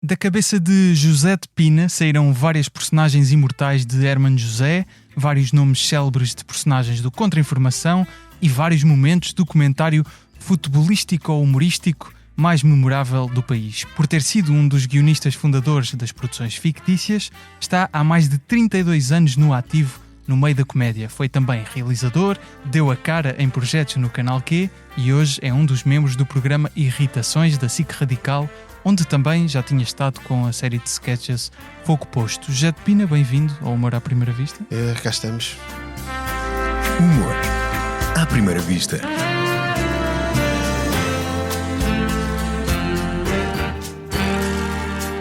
Da cabeça de José de Pina saíram várias personagens imortais de Hermano José, vários nomes célebres de personagens do Contra-Informação e vários momentos do comentário futebolístico ou humorístico mais memorável do país. Por ter sido um dos guionistas fundadores das produções fictícias, está há mais de 32 anos no ativo no meio da comédia. Foi também realizador, deu a cara em projetos no Canal Q e hoje é um dos membros do programa Irritações da SIC Radical, onde também já tinha estado com a série de sketches Fogo Posto. José de Pina, bem-vindo ao Humor à Primeira Vista. Cá estamos. Humor à Primeira Vista.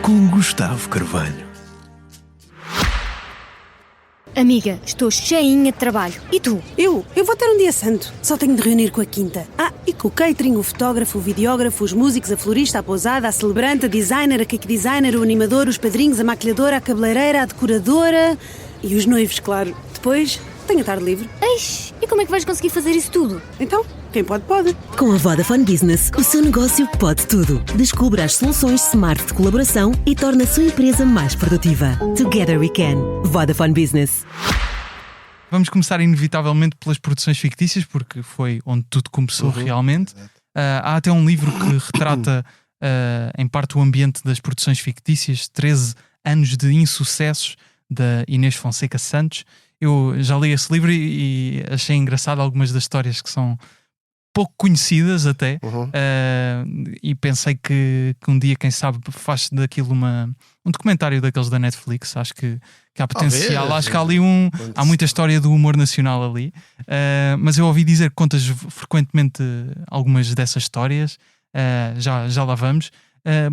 Com Gustavo Carvalho. Amiga, estou cheinha de trabalho. E tu? Eu vou ter um dia santo. Só tenho de reunir com a quinta. E com o catering, o fotógrafo, o videógrafo, os músicos, a florista, a pousada, a celebrante, a designer, a cake designer, o animador, os padrinhos, a maquilhadora, a cabeleireira, a decoradora e os noivos, claro. Depois, tenho a tarde livre. Eish, e como é que vais conseguir fazer isso tudo? Então, quem pode, pode. Com a Vodafone Business, o seu negócio pode tudo. Descubra as soluções smart de colaboração e torne a sua empresa mais produtiva. Together we can. Vodafone Business. Vamos começar inevitavelmente pelas produções fictícias, porque foi onde tudo começou realmente. Há até um livro que retrata em parte o ambiente das produções fictícias, 13 anos de insucessos, da Inês Fonseca Santos. Eu já li esse livro e achei engraçado algumas das histórias que são pouco conhecidas até, e pensei que um dia, quem sabe, faz daquilo um documentário daqueles da Netflix. Acho que há potencial. Acho que há ali há muita história do humor nacional ali, mas eu ouvi dizer que contas frequentemente algumas dessas histórias. Já lá vamos,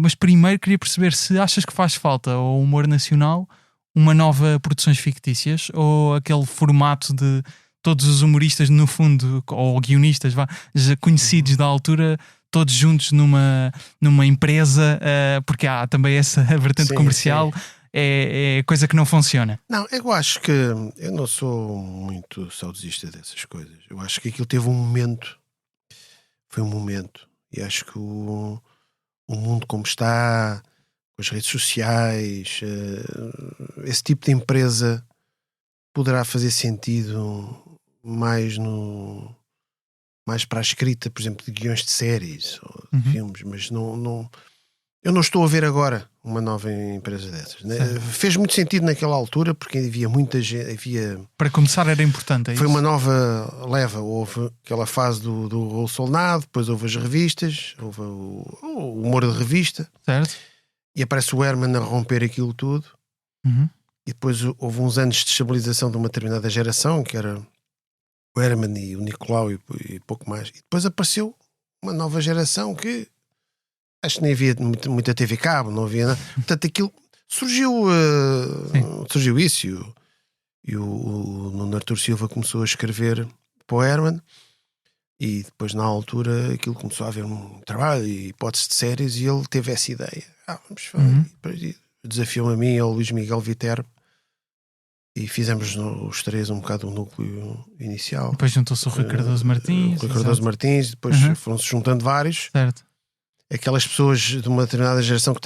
mas primeiro queria perceber se achas que faz falta ao humor nacional uma nova produções fictícias, ou aquele formato de todos os humoristas, no fundo, ou guionistas já conhecidos da altura, todos juntos numa empresa, porque há também essa vertente comercial. Sim. É coisa que não funciona. Não, eu acho que eu não sou muito saudosista dessas coisas. Eu acho que aquilo teve um momento, foi um momento, e acho que o mundo como está, com as redes sociais, esse tipo de empresa poderá fazer sentido mais para a escrita, por exemplo, de guiões de séries ou de filmes, mas eu não estou a ver agora uma nova empresa dessas, né? Fez muito sentido naquela altura, porque havia muita gente, para começar era importante. Foi uma nova leva. Houve aquela fase do Raul Solnado, depois houve as revistas, houve o humor de revista, certo? E aparece o Herman a romper aquilo tudo. E depois houve uns anos de estabilização de uma determinada geração, que era o Herman e o Nicolau e pouco mais. E depois apareceu uma nova geração que acho que nem havia muita TV cabo, não havia nada. Portanto, aquilo surgiu isso, e o Nuno Artur Silva começou a escrever para o Herman, e depois na altura aquilo começou a haver um trabalho e hipóteses de séries, e ele teve essa ideia. Vamos fazer. Desafiou-me a mim e ao Luís Miguel Viterbo, e fizemos os três um bocado o núcleo inicial. Depois juntou-se o Rui Cardoso Martins. O Rui Cardoso Martins, depois foram-se juntando vários. Certo. Aquelas pessoas de uma determinada geração que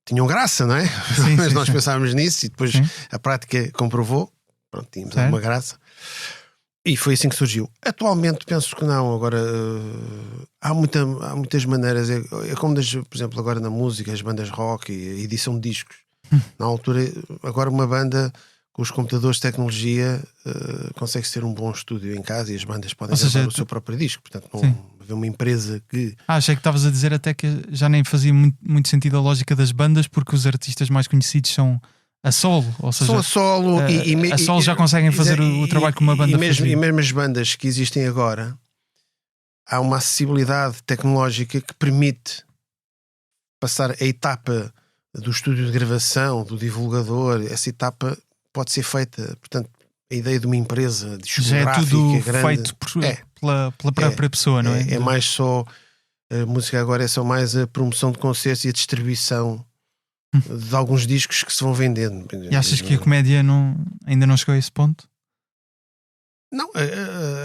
tinham graça, não é? Sim, mas sim, nós sim. Pensámos nisso, e depois a prática comprovou. Pronto, tínhamos alguma graça. E foi assim que surgiu. Atualmente penso que não. Agora há muitas maneiras. É como, por exemplo, agora na música, as bandas rock e a edição de discos. Na altura, agora uma banda com os computadores de tecnologia consegue-se ter um bom estúdio em casa, e as bandas podem gravar o seu próprio disco. Portanto, não haver uma empresa que... Achei que estavas a dizer até que já nem fazia muito sentido a lógica das bandas, porque os artistas mais conhecidos são a solo, ou seja, são a solo, a solo já conseguem fazer o trabalho que uma banda faz. E mesmo as bandas que existem agora, há uma acessibilidade tecnológica que permite passar a etapa do estúdio de gravação, do divulgador. Essa etapa pode ser feita. Portanto, a ideia de uma empresa discográfica já é tudo grande, feito pela própria pessoa, não é? É mais só a música agora, é só mais a promoção de concertos e a distribuição de alguns discos que se vão vendendo. E achas que a comédia ainda não chegou a esse ponto? Não,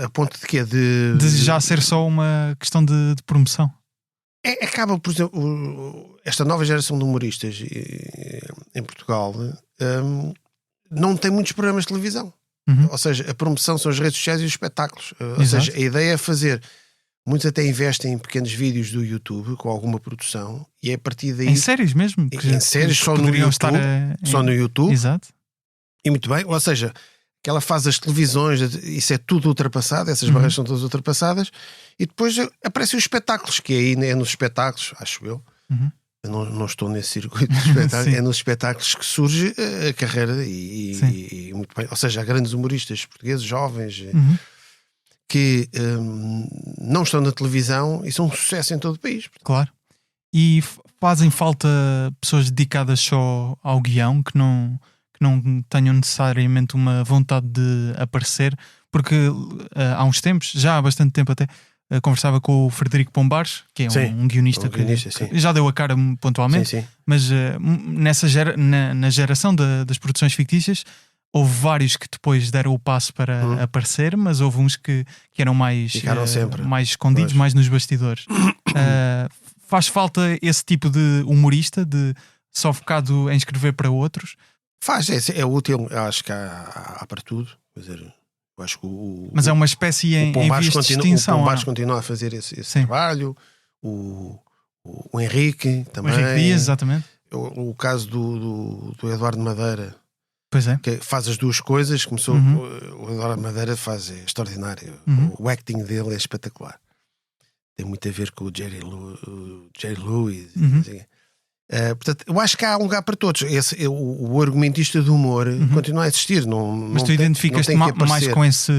a ponto de quê? De já ser só uma questão de promoção? Acaba, por exemplo, esta nova geração de humoristas em Portugal não tem muitos programas de televisão. Ou seja, a promoção são as redes sociais e os espetáculos. Ou seja, a ideia é fazer... Muitos até investem em pequenos vídeos do YouTube com alguma produção e é a partir daí... Em séries mesmo? Em séries só no YouTube. Só no YouTube. Exato. E muito bem. Ou seja, que ela faz as televisões, isso é tudo ultrapassado, essas barreiras são todas ultrapassadas e depois aparecem os espetáculos, que aí é nos espetáculos, acho eu. Eu não estou nesse circuito de espetáculos, é nos espetáculos que surge a carreira e muito bem. Ou seja, há grandes humoristas portugueses, jovens... que não estão na televisão e são um sucesso em todo o país. Claro. E fazem falta pessoas dedicadas só ao guião, que não tenham necessariamente uma vontade de aparecer, porque há uns tempos, já há bastante tempo até, conversava com o Frederico Pombares, que é um guionista, que já deu a cara pontualmente, mas na geração das produções fictícias houve vários que depois deram o passo para aparecer, mas houve uns que eram mais escondidos, mais nos bastidores. Faz falta esse tipo de humorista, de só focado em escrever para outros? Faz, é útil, acho que há para tudo. Quer dizer, eu acho que mas é uma espécie em vias de extinção. O Pombares continua a fazer esse trabalho, o Henrique também. O Henrique Dias, exatamente. O caso do Eduardo Madeira. Pois é. Que faz as duas coisas. Começou, o Eduardo Madeira é extraordinário. O acting dele é espetacular. Tem muito a ver com o Jerry Lewis. Portanto, eu acho que há um lugar para todos. O argumentista do humor continua a existir. Mas tu identificas-te mais com esse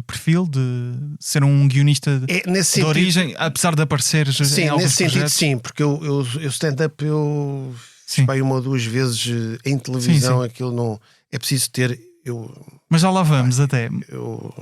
perfil de ser um guionista de origem, apesar de aparecer em alguns nesse sentido, projetos? sim, porque eu stand-up vai uma ou duas vezes em televisão, aquilo não é preciso ter. Mas já lá vamos até.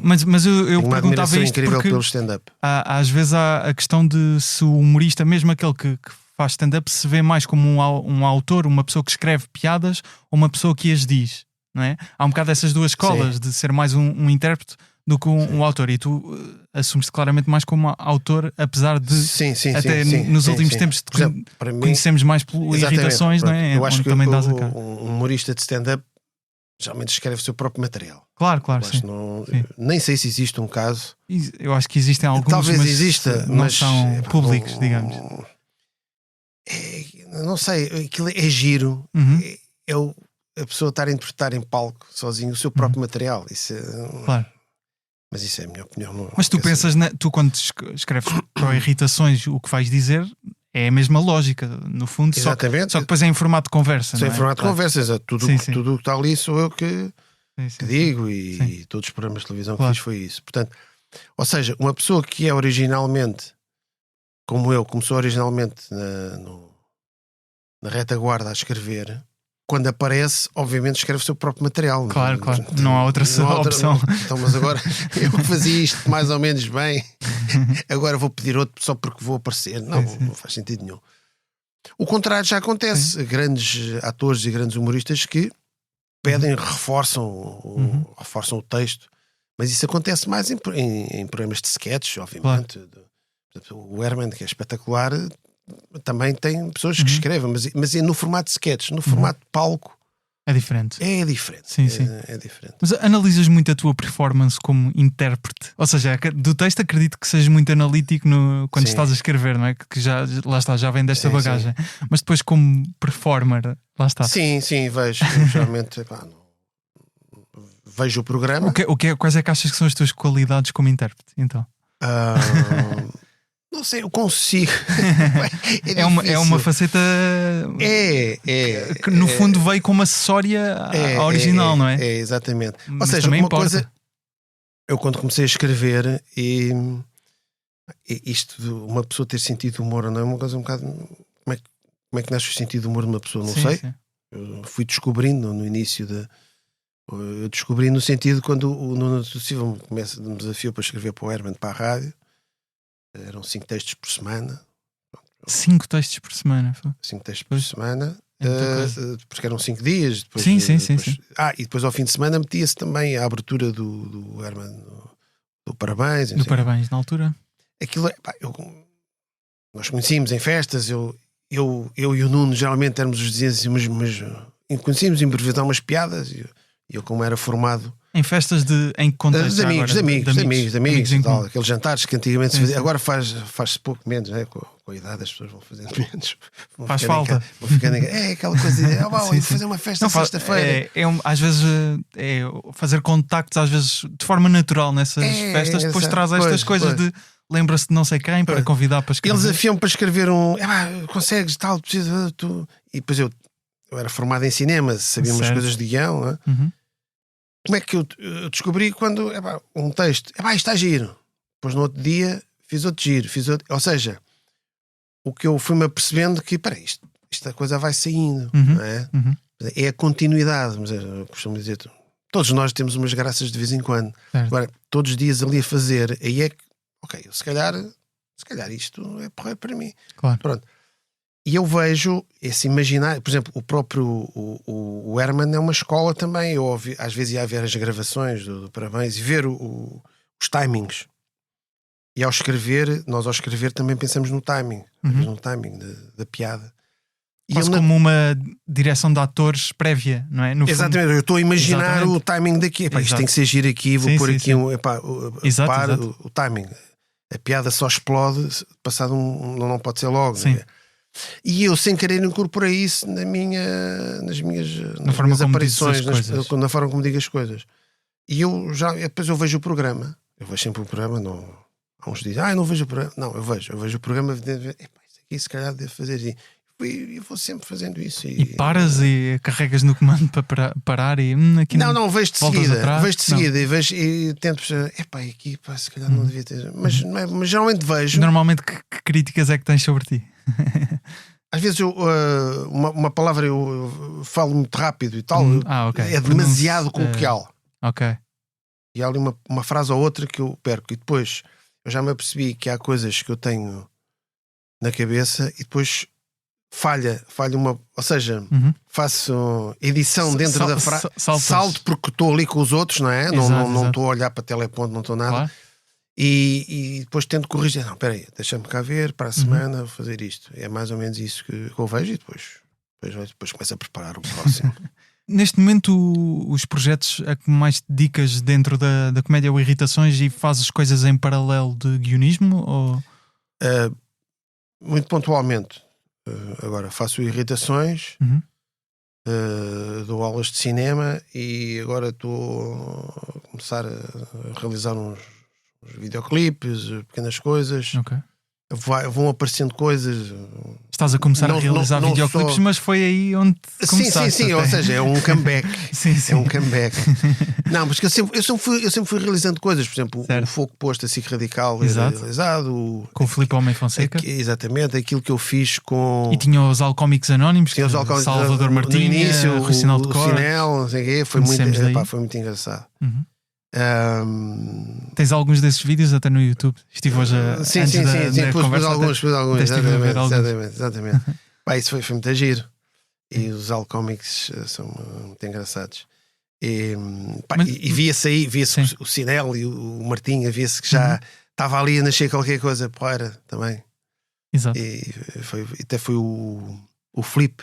Mas eu perguntava isto incrível porque pelo stand-up. Às vezes há a questão de se o humorista, mesmo aquele que faz stand-up, se vê mais como um autor, uma pessoa que escreve piadas ou uma pessoa que as diz, não é? Há um bocado dessas duas escolas, de ser mais um intérprete do que um autor, e tu assumes-te claramente mais como autor, apesar de nos últimos tempos por exemplo, para mim, conhecemos mais por irritações, não é? Eu acho que também dás a cara. Um humorista de stand-up geralmente escreve o seu próprio material. Claro, nem sei se existe um caso. Eu acho que existem alguns, talvez mas exista, não são públicos, digamos. Não sei, aquilo é giro. A pessoa estar a interpretar em palco sozinho o seu próprio material. Isso claro. Mas isso é a minha opinião. Mas tu pensas, tu quando escreves para irritações, o que vais dizer é a mesma lógica, no fundo. Exatamente. Só que depois é em formato de conversa. Em formato de conversa, tudo o que está ali sou eu que digo, e todos os programas de televisão que fiz foi isso. Portanto, ou seja, uma pessoa que é originalmente, como eu, começou originalmente na retaguarda a escrever, quando aparece, obviamente escreve o seu próprio material. Claro. Não há outra opção. Então, mas agora eu fazia isto mais ou menos bem, agora vou pedir outro só porque vou aparecer. Não faz sentido nenhum. O contrário já acontece. Grandes atores e grandes humoristas que pedem, reforçam o texto, mas isso acontece mais em programas de sketches, obviamente. O Herman, que é espetacular, também tem pessoas que escrevem, mas é no formato de sketch, no formato de palco. É diferente. É diferente. Sim. É diferente. Mas analisas muito a tua performance como intérprete? Ou seja, do texto acredito que sejas muito analítico quando estás a escrever, não é? Que já vem desta bagagem. Mas depois como performer, lá está. Sim, vejo. Geralmente, vejo o programa. Quais é que achas que são as tuas qualidades como intérprete, então? Não sei, eu consigo. É uma faceta que no fundo veio como acessória à original, não é? É, exatamente. Mas ou seja, também uma importa. coisa, eu quando comecei a escrever, e isto de uma pessoa ter sentido de humor ou não é uma coisa um bocado. Como é que nasce o sentido de humor de uma pessoa? Não sei. Sim. Eu fui descobrindo no início eu descobri no sentido quando o Nuno Silva me desafiou para escrever para o Herman, para a rádio. Eram 5 textos por semana. 5 textos por semana? 5 textos por semana. Porque eram 5 dias. Depois, sim. E depois ao fim de semana metia-se também a abertura do Herman do Parabéns. Do Parabéns, na altura. Aquilo nós conhecíamos em festas, eu e o Nuno geralmente éramos os vizinhos assim, mas conhecíamos improvisar umas piadas e eu como era formado em festas em que contexto? de amigos em e tal, comum. aqueles jantares que antigamente se fazia. Agora faz-se pouco menos, né? Com a idade as pessoas vão fazendo menos. Faz falta. Vão ficando aquela coisa de Sim. fazer uma festa Não, sexta-feira. Às vezes fazer contactos, às vezes de forma natural nessas festas, depois traz estas coisas de lembra-se de não sei quem para convidar para escrever. Eles afiam para escrever consegues tal, precisa tu. E depois eu era formado em cinema, sabia umas coisas de guião, não é? Uhum. Como é que eu descobri quando um texto, isto está giro. Depois no outro dia fiz outro giro, ou seja, o que eu fui-me apercebendo que, esta coisa vai saindo, não é? Uhum. É a continuidade, mas eu costumo dizer, todos nós temos umas graças de vez em quando. Certo. Agora, todos os dias ali a fazer, aí é que, ok, se calhar isto é porra para mim. Claro. Pronto. E eu vejo esse imaginário, por exemplo, o próprio o Herman é uma escola também. Eu às vezes ia ver as gravações do Parabéns e ver os timings. E nós ao escrever também pensamos no timing, no timing da piada. Quase como uma direção de atores prévia, não é? No exatamente, fundo. eu estou a imaginar o timing daqui. Isto tem que ser giro aqui, vou pôr aqui exato. o timing. A piada só explode, passado não pode ser logo. Sim. Não é? E eu, sem querer, incorporei isso nas minhas aparições, na forma como digo as coisas. E depois eu vejo o programa. Eu vejo sempre o programa. Há uns dizem, eu não vejo o programa. Não, eu vejo o programa. Isso aqui se calhar devo fazer. E eu vou sempre fazendo isso. E paras e carregas no comando para parar e aqui não, vejo de seguida. Atrás. Vejo de seguida e tento aqui, se calhar não devia ter. Mas geralmente vejo. Normalmente, que críticas é que tens sobre ti? Às vezes uma palavra eu falo muito rápido e tal. Okay. É demasiado coloquial. Ok. E há ali uma frase ou outra que eu perco. E depois eu já me apercebi que há coisas que eu tenho na cabeça e depois falha uma. Ou seja, faço edição dentro da frase. Salto porque estou ali com os outros, não é? Não estou a olhar para teleponto, não estou nada. Claro. E depois tento corrigir. Não, espera aí, deixa-me cá ver para a semana vou fazer isto. É mais ou menos isso que eu vejo e depois começo a preparar o próximo. Neste momento, os projetos a que mais te dedicas dentro da comédia ou Irritações e fazes coisas em paralelo de guionismo? Ou... muito pontualmente. Agora faço Irritações, dou aulas de cinema e agora estou a começar a realizar uns videoclipes, pequenas coisas. Okay. Vão aparecendo coisas. Estás a começar a realizar videoclipes, mas foi aí onde começaste. Sim, ou seja, é um comeback. sim. É um comeback. Não, mas que eu sempre fui realizando coisas. Por exemplo, o Fogo Posto, a SIC Radical, realizado. Com o Filipe Homem Fonseca. Exatamente, aquilo que eu fiz com... E tinha os Alcoómicos Anónimos, Salvador Martinha, o Sinal de Cor. Não sei o quê, foi muito engraçado. Tens alguns desses vídeos até no YouTube? Estive hoje sim, pus alguns. Exatamente. Isso foi muito giro. E os Alcoómicos são muito engraçados. E via-se o Sinel e o Martinha, via-se que já estava ali a nascer qualquer coisa porra também. Exato. E até foi o Filipe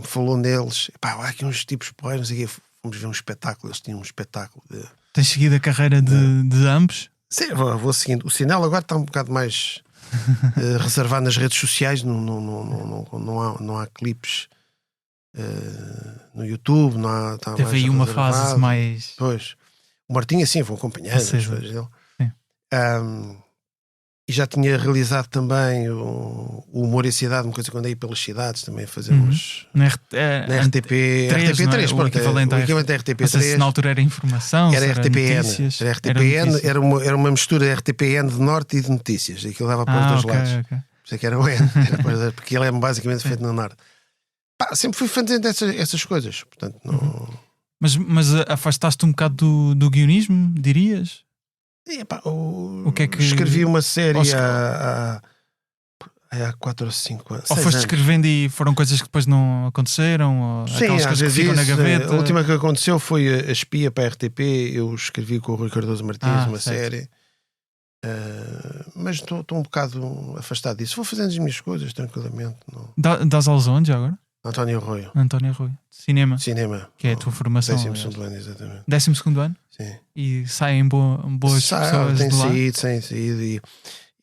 falou neles. Há aqui uns tipos porra, não sei o quê. Fomos ver um espetáculo, eles tinham um espetáculo de... Tens seguido a carreira de ambos? Sim, vou seguindo. O Sinal agora está um bocado mais reservado nas redes sociais, não há clipes no YouTube, não há. Teve aí uma fase mais. Pois. O Martinho, assim, vou acompanhando as coisas dele. E já tinha realizado também o Humor e a Cidade, uma coisa quando ia pelas cidades também fazemos na RTP3, é? O equivalente a RTP3. Na altura era informação, era RTPN. Notícias, era RTPN, era uma mistura de RTPN de Norte e de Notícias. Aquilo dava para os dois lados. Okay. Por isso é que era o N, porque ele é basicamente feito no Norte. Sempre fui fazendo essas coisas. Portanto, não... Mas afastaste um bocado do guionismo, dirias? O que é que escrevi uma série há 4 ou 5 anos. Ou foste escrevendo e foram coisas que depois não aconteceram? Ou sim, aquelas coisas que ficam na gaveta? A última que aconteceu foi a Espia para a RTP. Eu escrevi com o Rui Cardoso Martins uma série. Mas estou um bocado afastado disso. Vou fazendo as minhas coisas tranquilamente. Não. Das aulas onde agora? António Arroio. António Arroio. Cinema. Que é a tua formação. 12º ano, exatamente. 12º ano? Sim. E saem boas pessoas tem de lá? saído. E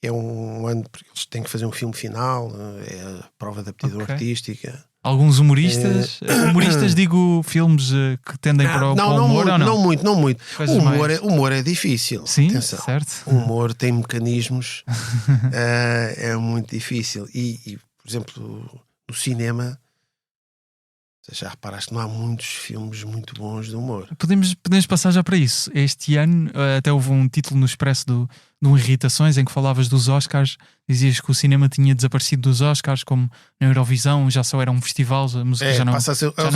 é um ano porque eles têm que fazer um filme final. É a prova de aptidão artística. Alguns humoristas? Humoristas, digo, filmes que tendem para o humor ou não? Não muito. O humor é difícil. Sim, atenção. certo. O humor tem mecanismos. É muito difícil. E, por exemplo, no cinema, já reparaste, não há muitos filmes muito bons de humor. Podemos passar já para isso. Este ano até houve um título no Expresso do Irritações em que falavas dos Oscars, dizias que o cinema tinha desaparecido dos Oscars, como na Eurovisão já só era um festival, a música já não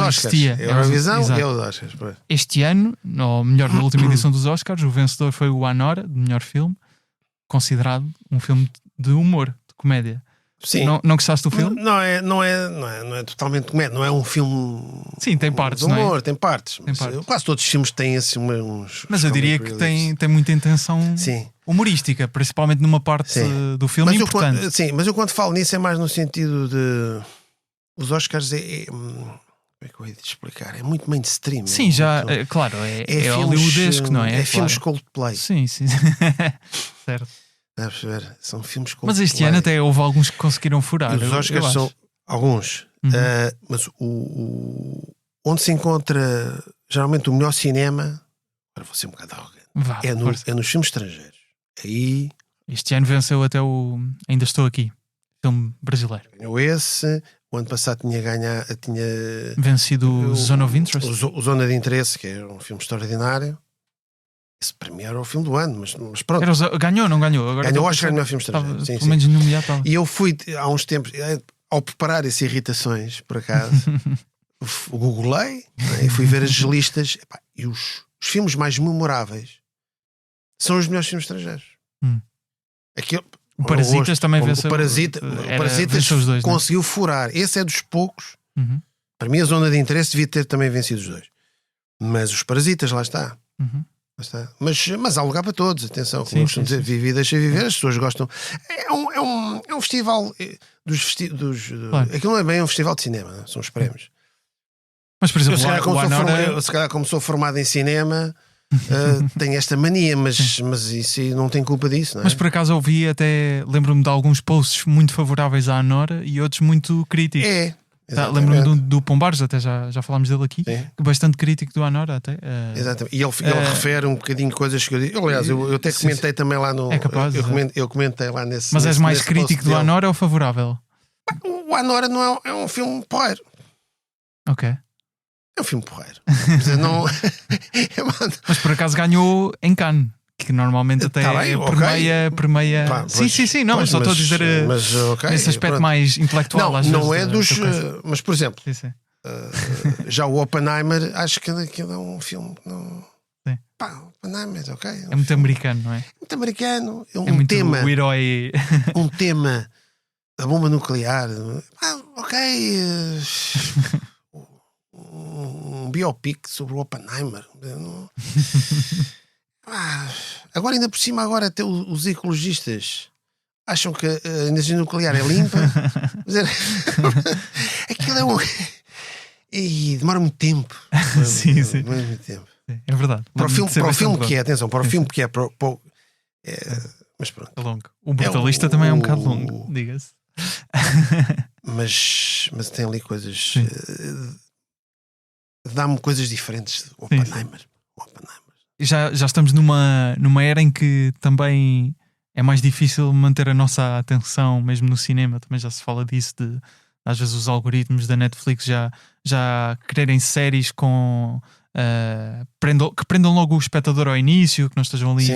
existia. Eurovisão e os Oscars. Este ano, ou melhor, na última edição dos Oscars, o vencedor foi o Anora, de melhor filme, considerado um filme de humor, de comédia. Sim. Não gostaste do filme? Não é totalmente comédia, não é um filme. Sim, tem partes, de humor, não é? Tem partes. Quase todos os filmes têm assim uns. Mas eu diria que tem muita intenção humorística, principalmente numa parte do filme importante. Mas eu quando falo nisso é mais no sentido de. Os Oscars como é que eu ia te explicar? É muito mainstream. Sim, claro, é hollywoodesco, não é? É filmes Coldplay. Sim. Certo. Dá a perceber? São filmes Coldplay. Mas este ano até houve alguns que conseguiram furar. E os Oscars são alguns. Mas onde se encontra geralmente o melhor cinema, agora vou ser um bocado arrogante, é nos filmes estrangeiros. Aí este ano venceu até o Ainda Estou Aqui, filme brasileiro. Ganhou esse. O ano passado tinha vencido o Zone of Interest. O Zona de Interesse, que é um filme extraordinário. Esse para mim era o filme do ano, mas pronto. Ganhou, não ganhou? Agora ganhou o Oscar no melhor filme estrangeiro. Pelo menos nomeado. E eu fui há uns tempos, ao preparar essas irritações, por acaso, googlei e fui ver as listas. E os filmes mais memoráveis são os melhores filmes estrangeiros. O Parasitas também venceu. O Parasitas conseguiu furar. Esse é dos poucos. Para mim, a Zona de Interesse devia ter também vencido os dois. Mas os Parasitas, lá está. Mas há lugar para todos, atenção, como costumo dizer, vive e deixa viver, as pessoas gostam. É um festival claro. Aquilo não é bem um festival de cinema, não? São os prémios. Mas, por exemplo, se calhar como sou formado em cinema, tenho esta mania, mas isso não tem culpa disso, não é? Mas por acaso ouvi até, lembro-me de alguns posts muito favoráveis à Anora e outros muito críticos. Lembro-me do Pombares, até já falámos dele aqui, bastante crítico do Anora até. Exatamente. E ele refere um bocadinho de coisas que eu digo. Aliás, eu até comentei também lá no. É capaz. Eu comentei lá nesse. Mas és mais crítico do Anora ou favorável? O Anora não é um filme porreiro. Ok. É um filme porreiro. Mas por acaso ganhou em Cannes. Que normalmente até permeia. Sim, não, só estou a dizer nesse aspecto mais intelectual. Não é dos. Mas, por exemplo, já o Oppenheimer, acho que aquilo é um filme. Oppenheimer, ok. É muito americano, não é? Muito americano. É muito tema. O herói. Um tema da bomba nuclear. Um biopic sobre o Oppenheimer. Agora ainda por cima até os ecologistas acham que a energia nuclear é limpa. Aquilo e demora muito tempo. Demora muito tempo. É verdade. Para o filme que é, atenção, para o filme que é, mas pronto. É longo. O Brutalista também é um bocado longo, diga-se. Mas tem ali coisas. Dá-me coisas diferentes. Oppenheimer. Já estamos numa era em que também é mais difícil manter a nossa atenção, mesmo no cinema. Também já se fala disso, às vezes os algoritmos da Netflix já quererem séries com que prendam logo o espectador ao início, que não estejam ali.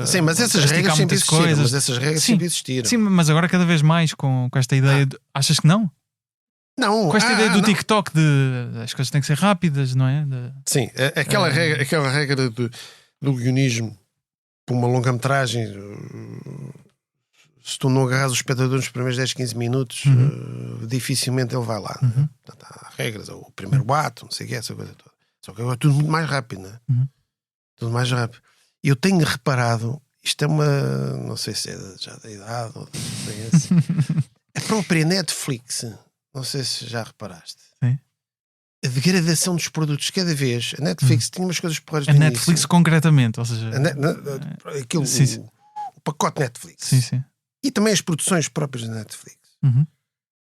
Sim, mas essas regras sempre existiram. Sim, mas agora cada vez mais com esta ideia de, achas que não? Não, com esta ideia do TikTok de as coisas têm que ser rápidas, não é? Sim, aquela regra do guionismo para uma longa-metragem, se tu não agarras o espectador nos primeiros 10, 15 minutos, dificilmente ele vai lá. Portanto, há regras, o primeiro ato, não sei o que, essa coisa toda. Só que agora é tudo muito mais rápido, não é? Tudo mais rápido. E eu tenho reparado, isto é uma, não sei se é já da idade ou da experiência. A própria Netflix, não sei se já reparaste. Sim. A degradação dos produtos cada vez. A Netflix tinha umas coisas porras. A Netflix início. Concretamente, ou seja, Aquilo, sim. O pacote Netflix. Sim. E também as produções próprias da Netflix.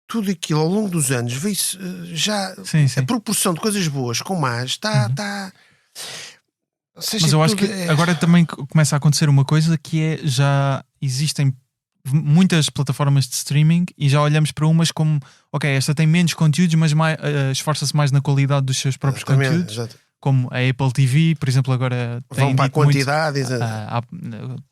Tudo aquilo ao longo dos anos veio-se já. Sim. A proporção de coisas boas com más está. Mas eu acho que agora também começa a acontecer uma coisa que é, já existem muitas plataformas de streaming e já olhamos para umas como, ok, esta tem menos conteúdos, mas esforça-se mais na qualidade dos seus próprios conteúdos. Exato. Como a Apple TV, por exemplo, agora vão para a quantidade,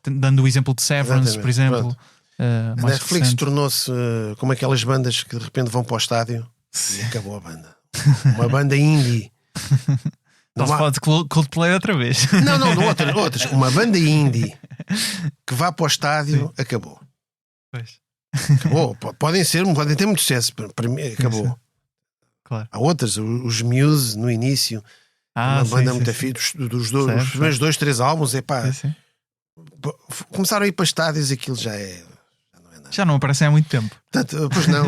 dando o exemplo de Severance, por exemplo. A Netflix tornou-se como aquelas bandas que de repente vão para o estádio e acabou a banda. Uma banda indie. Não se fala de Coldplay outra vez. Não, outras. Uma banda indie que vá para o estádio, acabou. Pois. Acabou. Podem ter muito sucesso. Para mim, acabou. Sim. Claro. Há outras, os Muse no início, uma banda muito fixe dos os primeiros 2-3 álbuns, começaram a ir para estádios, aquilo já é. Já não aparecem há muito tempo. Portanto, pois não.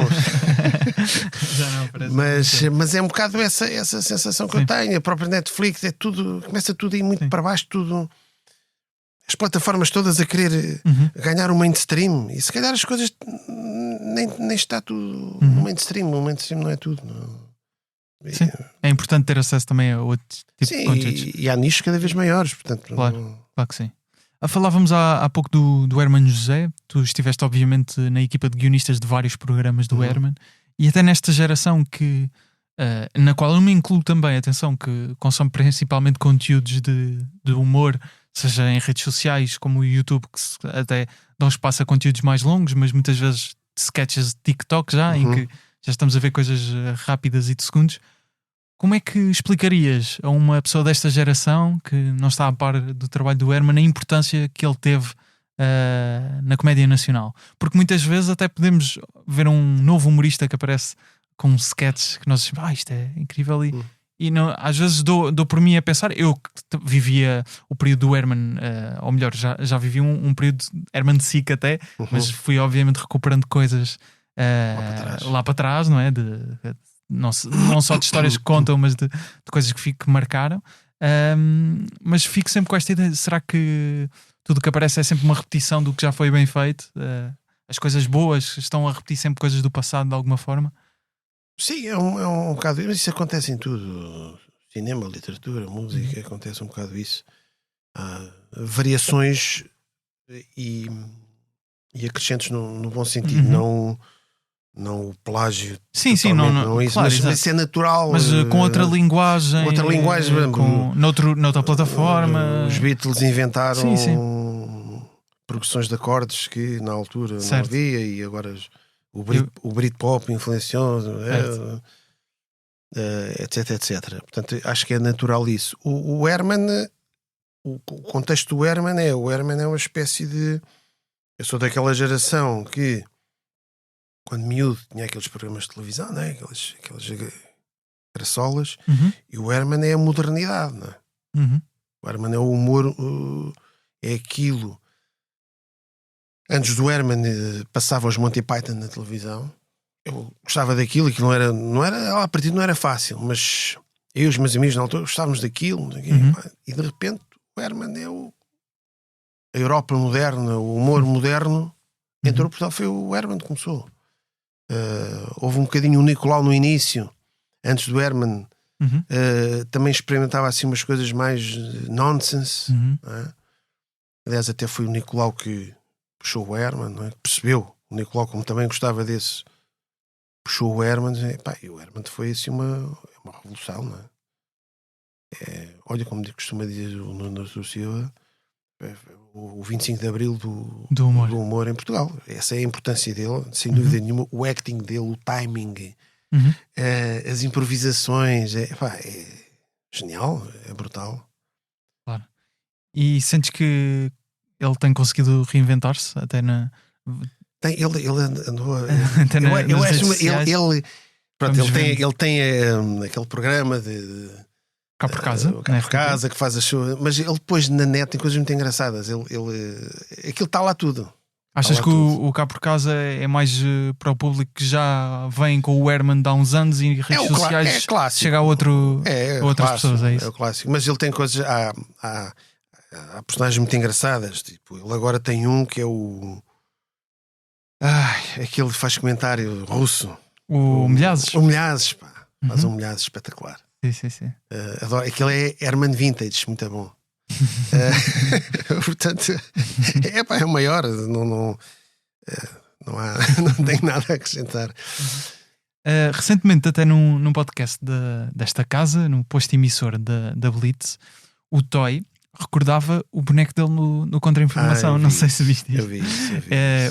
Já não aparece. Mas é um bocado essa sensação que eu tenho. A própria Netflix é tudo, começa tudo a ir muito para baixo, tudo. As plataformas todas a querer ganhar o mainstream. E se calhar as coisas nem está tudo no mainstream. O mainstream não é tudo. Não. Sim. É importante ter acesso também a outro tipo de conteúdos. E há nichos cada vez maiores. Portanto, claro que sim. Falávamos há pouco do Herman José. Tu estiveste obviamente na equipa de guionistas de vários programas do Herman, e até nesta geração que na qual eu me incluo também, atenção, que consome principalmente conteúdos de humor, seja em redes sociais como o YouTube, que até dão espaço a conteúdos mais longos, mas muitas vezes sketches de TikTok já, em que já estamos a ver coisas rápidas e de segundos. Como é que explicarias a uma pessoa desta geração que não está a par do trabalho do Herman a importância que ele teve na comédia nacional? Porque muitas vezes até podemos ver um novo humorista que aparece com um sketch que nós dizemos, isto é incrível, e não, às vezes dou por mim a pensar. Eu que vivia o período do Herman, ou melhor, já vivi um período de Herman de Sica até, mas fui obviamente recuperando coisas lá para trás, não é? Não só de histórias que contam, mas de coisas que marcaram. Mas fico sempre com esta ideia: será que tudo o que aparece é sempre uma repetição do que já foi bem feito? As coisas boas estão a repetir sempre coisas do passado de alguma forma? Sim, é um bocado. Mas isso acontece em tudo: cinema, literatura, música, acontece um bocado isso. Há variações e acrescentos no bom sentido, não o plágio. Sim, não isso, claro, mas isso é natural. Mas com outra linguagem. Noutra plataforma. Os Beatles inventaram progressões de acordes que na altura não havia, e agora o Britpop influenciou, etc. Portanto, acho que é natural isso. O Herman, o contexto do Herman é uma espécie de. Eu sou daquela geração que, quando miúdo, tinha aqueles programas de televisão, não é? Aquelas graçolas, e o Herman é a modernidade, não é? O Herman é o humor, é aquilo. Antes do Herman passava os Monty Python na televisão. Eu gostava daquilo, que não era a partir não era fácil, mas eu e os meus amigos na altura gostávamos daquilo, e de repente o Herman é a Europa moderna, o humor moderno entrou, portanto foi o Herman que começou. Houve um bocadinho o Nicolau no início, antes do Herman, também experimentava assim umas coisas mais nonsense, aliás até foi o Nicolau que puxou o Herman, não é? Percebeu, o Nicolau, como também gostava desse, puxou o Herman, e o Herman foi assim uma revolução, não é? Olha, como costuma dizer o Nuno Silva, o 25 de Abril do humor em Portugal. Essa é a importância dele, sem dúvida nenhuma. O acting dele, o timing, as improvisações, é genial, é brutal. Claro. E sentes que ele tem conseguido reinventar-se até na. Ele andou. Eu acho ele tem aquele programa de Cá por casa. Cá por casa, que faz as suas. Mas ele depois na net tem coisas muito engraçadas. Aquilo está lá tudo. Achas que o Cá por Casa é mais para o público que já vem com o Herman de há uns anos e redes sociais chega a outras pessoas, é isso? É o clássico. Mas ele tem coisas. Há personagens muito engraçadas. Tipo, ele agora tem um que é o. Aquele que faz comentário russo. O Milhazes. O Milhazes, pá. Faz um Milhazes espetacular. Sim. Adoro. Aquele é Herman Vintage, muito bom. Portanto, é o maior. Não tenho nada a acrescentar. Recentemente, até num podcast desta casa, no posto emissor da Blitz, o Toy recordava o boneco dele no Contra-Informação. Não sei se viste isso. Eu vi isso.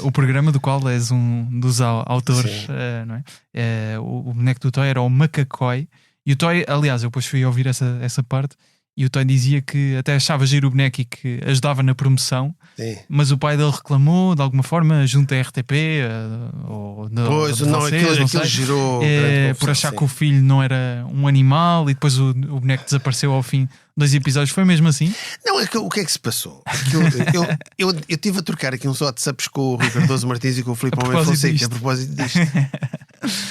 O programa do qual és um dos autores, não é? O boneco do Toy era o Macacói. E o Toy, aliás, eu depois fui ouvir essa parte. E o Toy dizia que até achava giro o boneco e que ajudava na promoção. Sim. Mas o pai dele reclamou de alguma forma junto à RTP aquilo girou por achar que o filho não era um animal e depois o boneco desapareceu ao fim de 2 episódios. Foi mesmo assim? Não, o que é que se passou? Eu estive a trocar aqui uns WhatsApps com o Rui Cardoso Martins e com o Filipe Almeida Fonseca a propósito disto.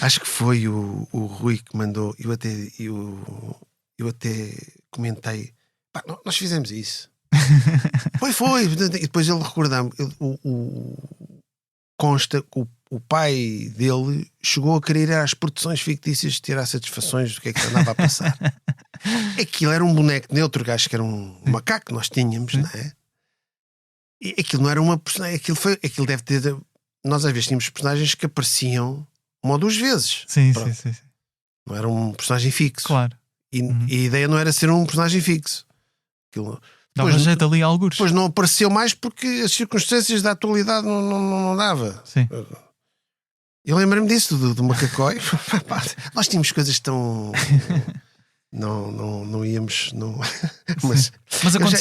Acho que foi o Rui que mandou. Eu até comentei, nós fizemos isso. Foi. E depois ele recordou-me, consta que o pai dele chegou a querer ir às produções fictícias tirar satisfações do que é que andava a passar. Aquilo era um boneco neutro, acho que era um macaco que nós tínhamos, não é? E aquilo não era uma personagem, aquilo deve ter. Nós às vezes tínhamos personagens que apareciam 1 ou 2 vezes. Sim. Não era um personagem fixo. Claro. E a ideia não era ser um personagem fixo. Dava jeito ali a algures. Depois não apareceu mais porque as circunstâncias da atualidade não dava. Sim. Eu lembro-me disso, do Macacói. Nós tínhamos coisas tão... não íamos... Mas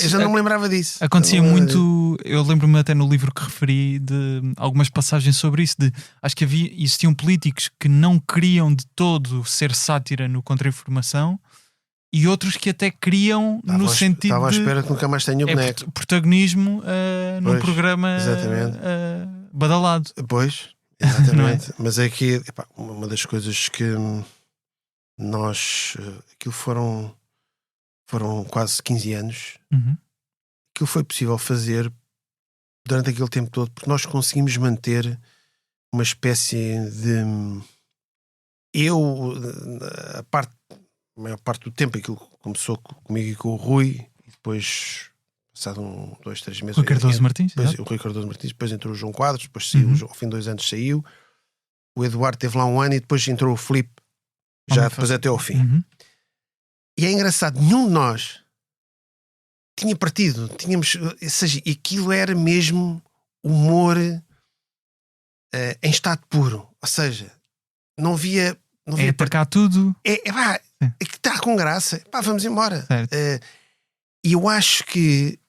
eu já não me lembrava disso. Acontecia muito... Eu lembro-me até no livro que referi de algumas passagens sobre isso. Acho que existiam políticos que não queriam de todo ser sátira no Contra-Informação e outros que até queriam no sentido estava à espera que nunca mais tenha o boneco. Protagonismo num programa badalado. Pois, exatamente. Mas é que uma das coisas que nós... Aquilo foram quase 15 anos. Aquilo foi possível fazer durante aquele tempo todo porque nós conseguimos manter uma espécie de... A maior parte do tempo aquilo começou comigo e com o Rui e depois passado 2, 3 meses o Rui Cardoso Martins depois entrou o João Quadros, depois saiu, ao fim de 2 anos saiu, o Eduardo teve lá 1 ano e depois entrou o Filipe já depois até ao fim. E é engraçado, nenhum de nós tinha partido, ou seja, aquilo era mesmo humor em estado puro, ou seja, não havia atacar tudo. É que está com graça. Vamos embora. E eu acho que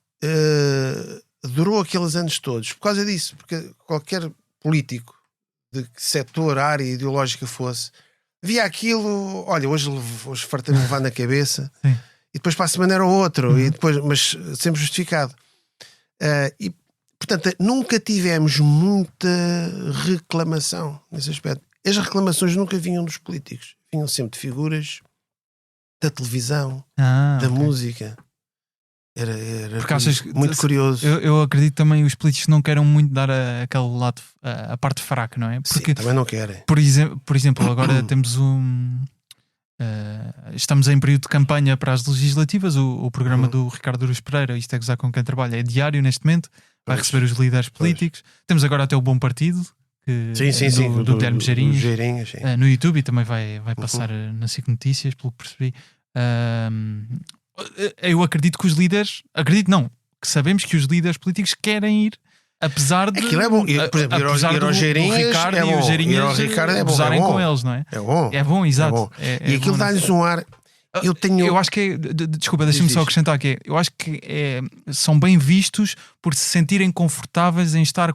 durou aqueles anos todos por causa disso. Porque qualquer político de que setor, área ideológica fosse, via aquilo, olha, hoje fartei-me levar na cabeça. Sim. E depois para a semana era outro. E depois, mas sempre justificado. E portanto, nunca tivemos muita reclamação nesse aspecto. As reclamações nunca vinham dos políticos. Vinham sempre de figuras da televisão, da música. Era muito curioso. Eu acredito também que os políticos não querem muito dar aquele lado, a parte fraca, não é? Porque, sim, também não querem. Por exemplo, agora temos estamos em período de campanha para as legislativas. O programa do Ricardo Aruz Pereira, Isto é Gozar com Quem Trabalha, é diário neste momento. Vai receber os líderes políticos. Temos agora até o Bom Partido. Do Guilherme Geirinhas, no YouTube, e também vai passar na SIC Notícias, pelo que percebi. Eu acredito que os líderes, que sabemos que os líderes políticos querem ir, apesar de aquilo é bom. Por exemplo, ir ao Geirinhas Ricardo e os Geirinhas é gozarem com eles, não é? É bom, exato. É bom. E aquilo dá-lhes um ar. Eu acho que é. Desculpa, deixa-me só acrescentar aqui. Eu acho que são bem vistos por se sentirem confortáveis em estar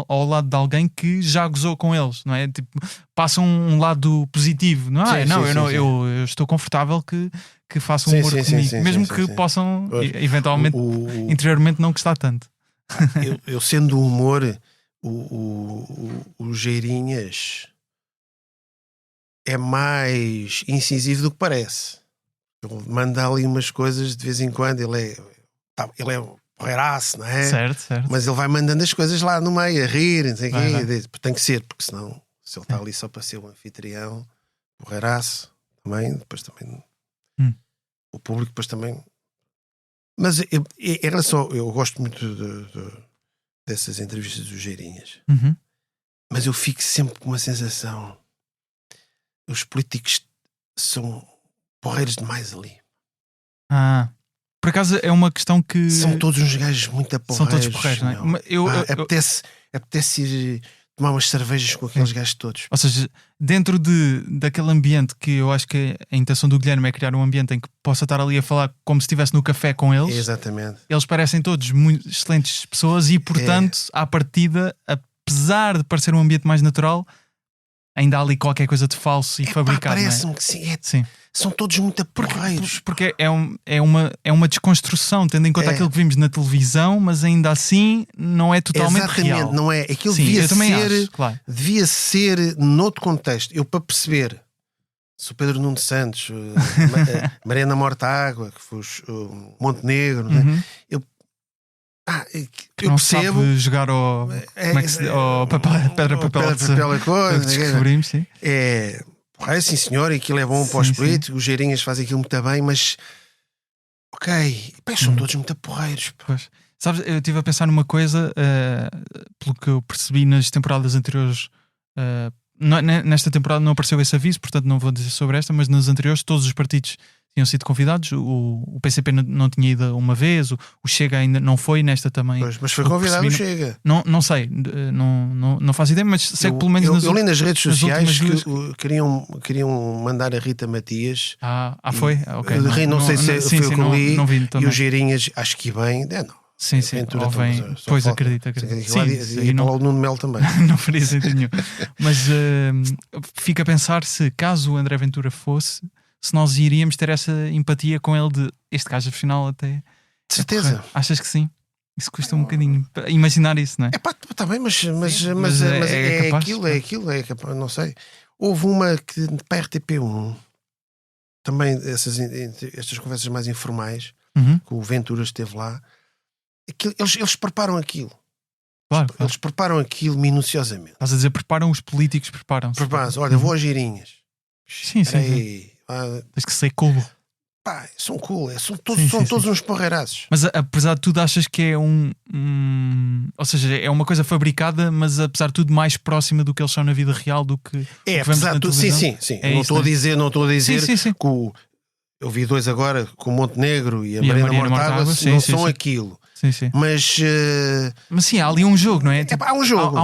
ao lado de alguém que já gozou com eles, não é? Tipo, passam um lado positivo, não é? Eu estou confortável que façam humor comigo, mesmo que possam eventualmente interiormente não gostar tanto. Eu sendo o humor, o Geirinhas é mais incisivo do que parece. Ele manda ali umas coisas de vez em quando. Ele é porreiraço, não é? Certo. Mas ele vai mandando as coisas lá no meio, a rir, não sei o quê. Tem que ser, porque senão, se ele está ali só para ser um anfitrião, porreiraço, também, depois também. O público depois também. Mas em relação, eu gosto muito dessas entrevistas dos Geirinhas. Mas eu fico sempre com uma sensação. Os políticos são porreiros demais ali. Por acaso é uma questão que... São todos uns gajos muito porreiros. São todos porreiros, não é? Apetece ir tomar umas cervejas com aqueles gajos todos. Ou seja, dentro daquele ambiente que eu acho que a intenção do Guilherme é criar um ambiente em que possa estar ali a falar como se estivesse no café com eles. Exatamente. Eles parecem todos muito excelentes pessoas e, portanto, à partida, apesar de parecer um ambiente mais natural, ainda há ali qualquer coisa de falso e fabricado. Parece-me que sim. São todos muito porreiros. Porque é uma desconstrução, tendo em conta aquilo que vimos na televisão, mas ainda assim não é totalmente real. Não é. Aquilo devia ser noutro contexto. Eu, para perceber se o Pedro Nuno Santos, Mariana Mortágua, que foi o Montenegro, eu não percebo. Sabe jogar ao pedra, papel, coisa. Descobrimos, sim. Sim senhor, aquilo é bom para os políticos, os Geirinhas fazem aquilo muito bem, mas são todos muito porreiros. Pois. Sabes, eu estive a pensar numa coisa, pelo que eu percebi nas temporadas anteriores, nesta temporada não apareceu esse aviso, portanto não vou dizer sobre esta, mas nas anteriores todos os partidos tinham sido convidados. O PCP não tinha ido uma vez, o Chega ainda não foi, nesta também. Pois, mas foi convidado o Chega. Não sei, não faço ideia, mas sei que pelo menos eu li nas redes sociais que queriam mandar a Rita Matias. Foi? Ok. Não sei se foi o que eu li. Não vi, e os Geirinhas, acho que bem. Não. Sim. Pois acredito. E para o Nuno Melo também. Não faria sentido nenhum. Mas fica a pensar se, caso o André Ventura fosse, se nós iríamos ter essa empatia com ele de este gajo afinal até... De certeza. Achas que sim? Isso custa um bocadinho imaginar isso, não é? Está bem, mas é aquilo, não sei. Houve uma que para a RTP1 também estas conversas mais informais, que o Ventura esteve lá, eles preparam aquilo. Claro. Eles preparam aquilo minuciosamente. Estás a dizer, preparam os políticos, preparam-se. Olha, vou às Geirinhas. Sim. Tens que ser cool. São cool. São todos uns porreiraços. Mas apesar de tudo, achas que é ou seja, é uma coisa fabricada, mas apesar de tudo mais próxima do que eles são na vida real do que apesar de tudo. Sim. Não estou a dizer que eu vi dois agora com o Montenegro e a Mariana Mortágua não são aquilo. Sim. Mas sim, há ali um jogo, não é? Há um jogo. Há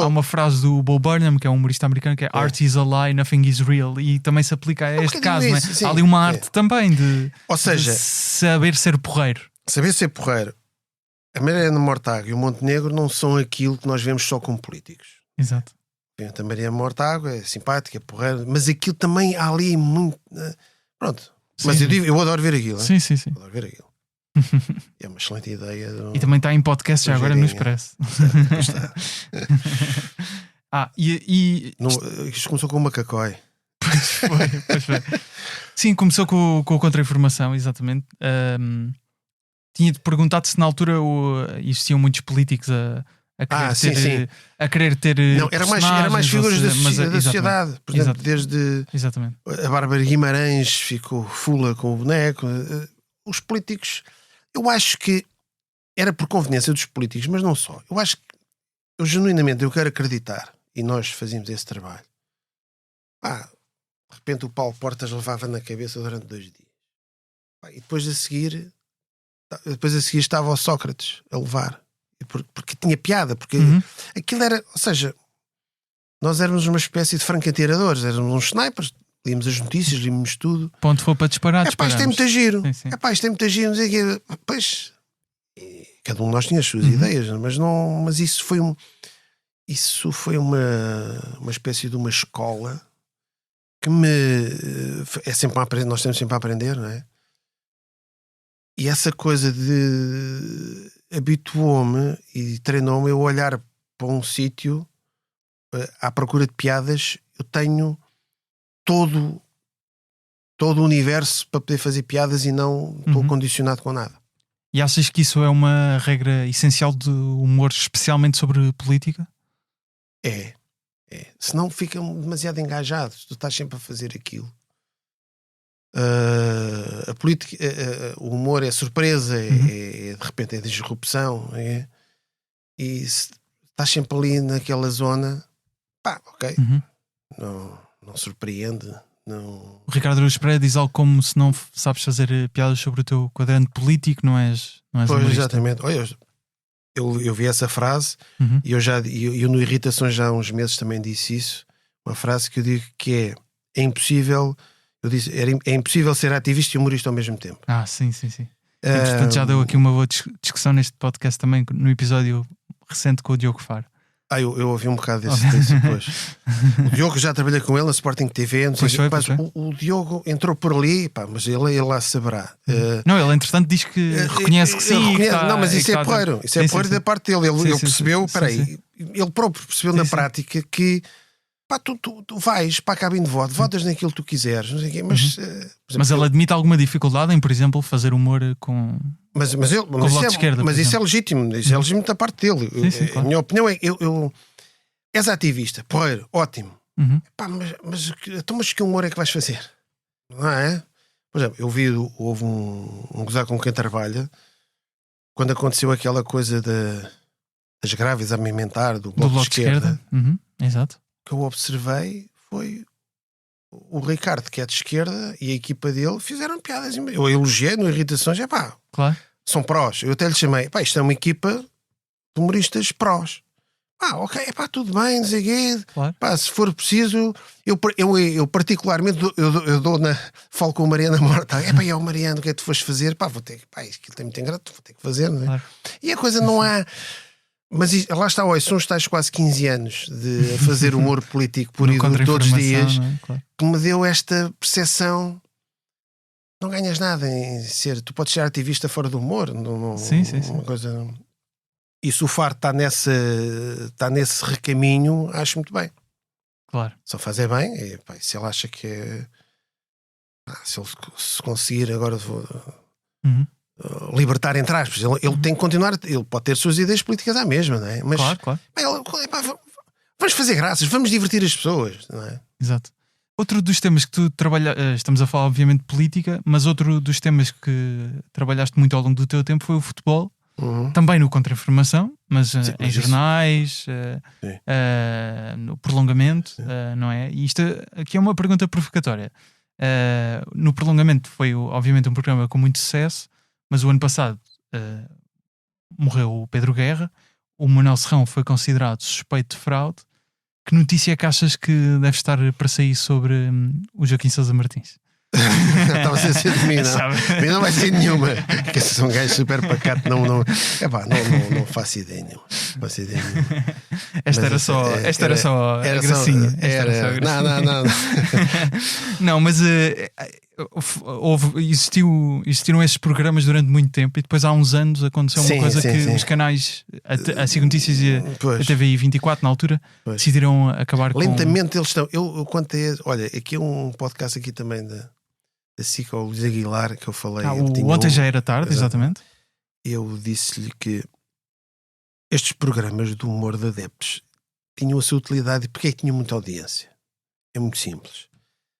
uma frase do Bo Burnham, que é um humorista americano, que é Art is a lie, nothing is real. E também se aplica a este caso, não é? Há ali uma arte também de saber ser porreiro. Saber ser porreiro. A Mariana Mortágua e o Montenegro não são aquilo que nós vemos só como políticos. Exato. A Mariana Mortágua é simpática, porreira, mas aquilo também há ali muito... Pronto. Mas eu adoro ver aquilo. Sim. Adoro ver aquilo. É uma excelente ideia. E também está em podcast já agora no Expresso. Está. Isto começou com o Macacói. Pois foi. Sim, começou com a contra-informação, exatamente. Tinha-te perguntado se na altura existiam muitos políticos a querer ter. Não, era mais figuras da sociedade. Por exemplo, desde exatamente. A Bárbara Guimarães ficou fula com o boneco. Os políticos, eu acho que era por conveniência dos políticos, mas não só. Eu acho que genuinamente quero acreditar, e nós fazíamos esse trabalho. De repente o Paulo Portas levava na cabeça durante 2 dias. E depois a seguir estava o Sócrates a levar. Porque tinha piada, porque aquilo era, ou seja, nós éramos uma espécie de franco-atiradores, éramos uns snipers, líamos as notícias, líamos tudo. Ponto foi para disparar. Isto é muito giro. Sim. Isto é muito giro. Não sei o quê. Pois, cada um de nós tinha as suas ideias, mas isso foi uma espécie de uma escola que é sempre nós temos sempre a aprender, não é? E essa coisa de habituou-me e treinou-me a olhar para um sítio à procura de piadas. Eu tenho todo o universo para poder fazer piadas e não estou condicionado com nada. E achas que isso é uma regra essencial do humor, especialmente sobre política? É. Senão ficam demasiado engajados. Tu estás sempre a fazer aquilo. A política, o humor é surpresa, de repente é disrupção, e se estás sempre ali naquela zona, ok, não surpreende. Não... O Ricardo Araújo Pereira diz algo como: se não sabes fazer piadas sobre o teu quadrante político, não és pois, humorista. exatamente. Olha, eu vi essa frase e eu no Irritações já há uns meses também disse isso. Uma frase que eu digo que é impossível. Eu disse, é impossível ser ativista e humorista ao mesmo tempo. Sim. Entretanto, já deu aqui uma boa discussão neste podcast também, no episódio recente com o Diogo Faro. Eu ouvi um bocado desse depois. O Diogo, já trabalhei com ele na Sporting TV. Não sei o Diogo entrou por ali, mas ele lá saberá. Não, ele entretanto diz que reconhece que sim. Não, mas isso é porreiro. Isso é porreiro da parte dele. Ele percebeu, ele próprio percebeu na prática que tu vais para a cabine de voto, votas naquilo que tu quiseres, não sei o quê, mas ele admite alguma dificuldade em, por exemplo, fazer humor com o Bloco de Esquerda. Mas isso é legítimo, isso é legítimo da parte dele. Claro. A minha opinião é: és ativista, porreiro, ótimo. Mas que humor é que vais fazer? Não é? Por exemplo, houve um gozar com quem trabalha quando aconteceu aquela coisa das grávidas a amamentar do Bloco de Esquerda. Exato. Que eu observei foi o Ricardo, que é de esquerda, e a equipa dele fizeram piadas. Eu elogiei no Irritações, claro. São prós. Eu até lhe chamei, isto é uma equipa de humoristas prós. Ok, tudo bem, não sei o quê. Claro. Se for preciso, eu particularmente falo com o Mariano Morta. O Mariano, o que é que tu foste fazer? Vou ter que, isto tem muito engraçado, vou ter que fazer, não é? Claro. E a coisa não há. Mas lá está, são os tais quase 15 anos de fazer humor político por e todos os dias, claro, que me deu esta percepção. Não ganhas nada em ser. Tu podes ser ativista fora do humor. Sim. Uma coisa... E se o Faro está nesse recaminho, acho muito bem. Claro. Só fazer bem. E, se ele acha que é... se ele se conseguir agora... libertar, entre aspas, ele tem que continuar, ele pode ter suas ideias políticas à mesma, não é? Mas claro. Vamos fazer graças, vamos divertir as pessoas, não é? Exato. Outro dos temas que tu estamos a falar obviamente de política, mas outro dos temas que trabalhaste muito ao longo do teu tempo foi o futebol, também no Contra-Informação, mas em jornais, no prolongamento, não é? E isto aqui é uma pergunta provocatória. No prolongamento foi obviamente um programa com muito sucesso, mas o ano passado morreu o Pedro Guerra, o Manuel Serrão foi considerado suspeito de fraude. Que notícia é que achas que deve estar para sair sobre o Joaquim Sousa Martins? Estava a ser de mim, não? Não vai ser nenhuma. Porque são gajos super pacatos. Não faço ideia nenhuma. Esta era só a gracinha. Não. Não, mas existiram esses programas durante muito tempo e depois há uns anos aconteceu uma coisa que os canais, a SIC Notícias e a TVI 24 na altura, decidiram acabar lentamente eles estão. Eu contei, olha, aqui é um podcast aqui também da SIC, o Luís Aguilar, que eu falei. Ontem já era tarde, exatamente. Eu disse-lhe que estes programas do humor de adeptos tinham a sua utilidade. E porque é que tinham muita audiência? É muito simples.